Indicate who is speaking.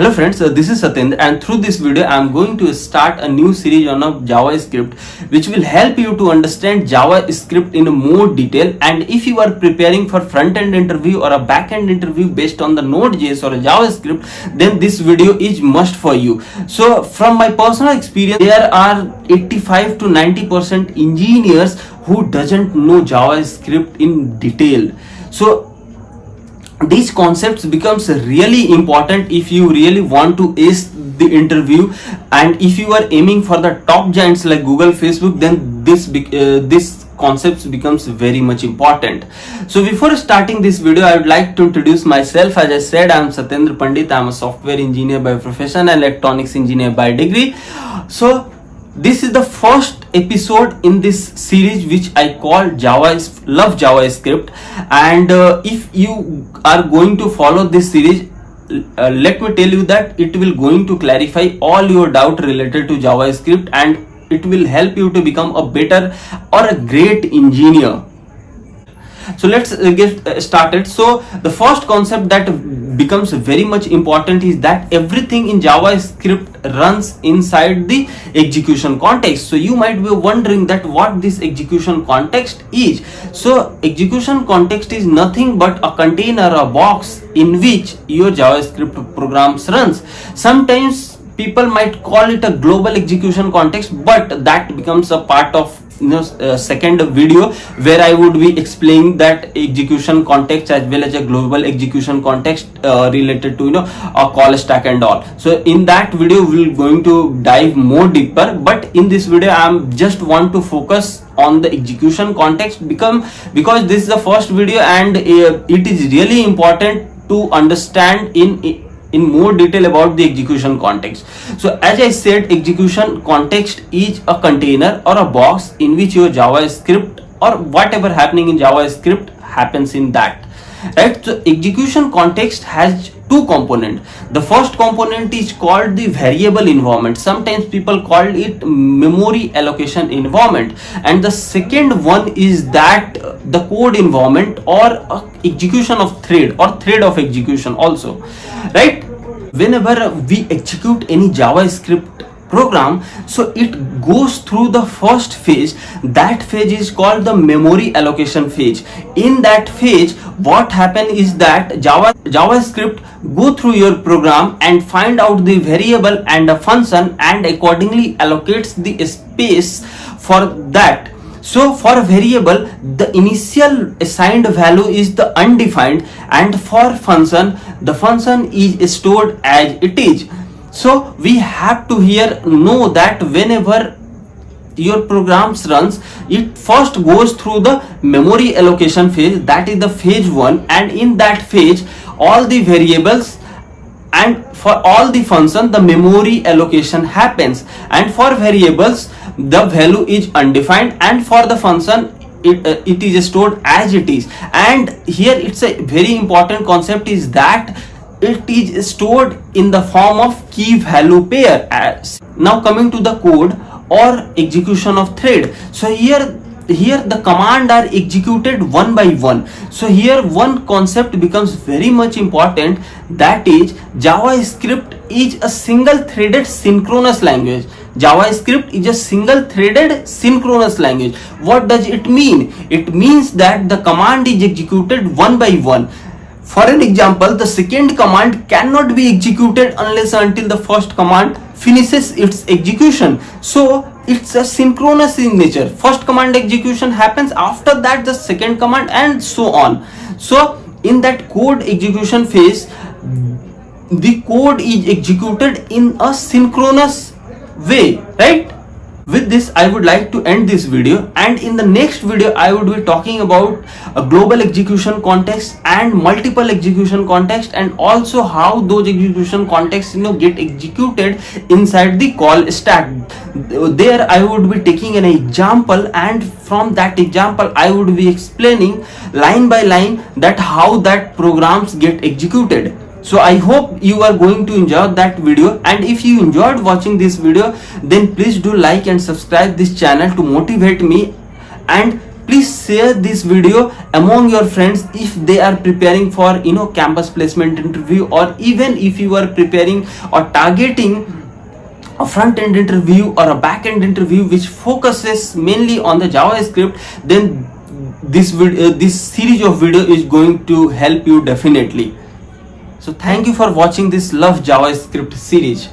Speaker 1: Hello friends, this is Satyendra, and through this video I am going to start a new series on JavaScript which will help you to understand JavaScript in more detail. And if you are preparing for front-end interview or a back-end interview based on the Node.js or a JavaScript, then this video is must for you. So from my personal experience, there are 85 to 90% engineers who doesn't know JavaScript in detail. So these concepts becomes really important if you really want to ace the interview, and if you are aiming for the top giants like Google, Facebook, then this concepts becomes very much important. So before starting this video, I would like to introduce myself. As I said, I am Satyendra Pandit. I am a software engineer by profession and electronics engineer by degree. So this is the first episode in this series which I call Love JavaScript, and if you are going to follow this series, let me tell you that it will going to clarify all your doubt related to JavaScript, and it will help you to become a better or a great engineer. So let's get started. So the first concept that becomes very much important is that everything in JavaScript runs inside the execution context. So you might be wondering that what this execution context is. So execution context is nothing but a container, a box in which your JavaScript programs runs. Sometimes people might call it a global execution context, but that becomes a part of second video where I would be explaining that execution context as well as a global execution context related to a call stack and all. So in that video we're going to dive more deeper, but in this video I'm just want to focus on the execution context because this is the first video, and it is really important to understand in more detail about the execution context. So as I said, execution context is a container or a box in which your JavaScript or whatever happening in JavaScript happens in that, right? So execution context has two components. The first component is called the variable environment. Sometimes people call it memory allocation environment, and the second one is that the code environment or execution of thread or thread of execution also, right? Whenever we execute any JavaScript program, so it goes through the first phase. That phase is called the memory allocation phase. In that phase, what happens is that JavaScript go through your program and find out the variable and a function, and accordingly allocates the space for that. So for a variable, the initial assigned value is the undefined, and for function, the function is stored as it is. So we have to here know that whenever your programs runs, it first goes through the memory allocation phase, that is the phase 1, and in that phase all the variables and for all the function the memory allocation happens, and for variables the value is undefined, and for the function it is stored as it is. And here it's a very important concept is that it is stored in the form of key value pair. Now coming to the code or execution of thread. So here the command are executed one by one. So here one concept becomes very much important, that is JavaScript is a single threaded synchronous language. JavaScript is a single threaded synchronous language. What does it mean? It means that the command is executed one by one. For an example, the second command cannot be executed unless until the first command finishes its execution. So it's a synchronous in nature. First command execution happens, after that the second command, and so on. So in that code execution phase, the code is executed in a synchronous way, right? With this I would like to end this video, and in the next video I would be talking about a global execution context and multiple execution context, and also how those execution contexts get executed inside the call stack. There I would be taking an example, and from that example I would be explaining line by line that how that programs get executed. So I hope you are going to enjoy that video, and if you enjoyed watching this video, then please do like and subscribe this channel to motivate me, and Please share this video among your friends if they are preparing for campus placement interview, or even if you are preparing or targeting a front end interview or a back end interview which focuses mainly on the JavaScript. Then this series of video is going to help you definitely. So thank you for watching this Love JavaScript series.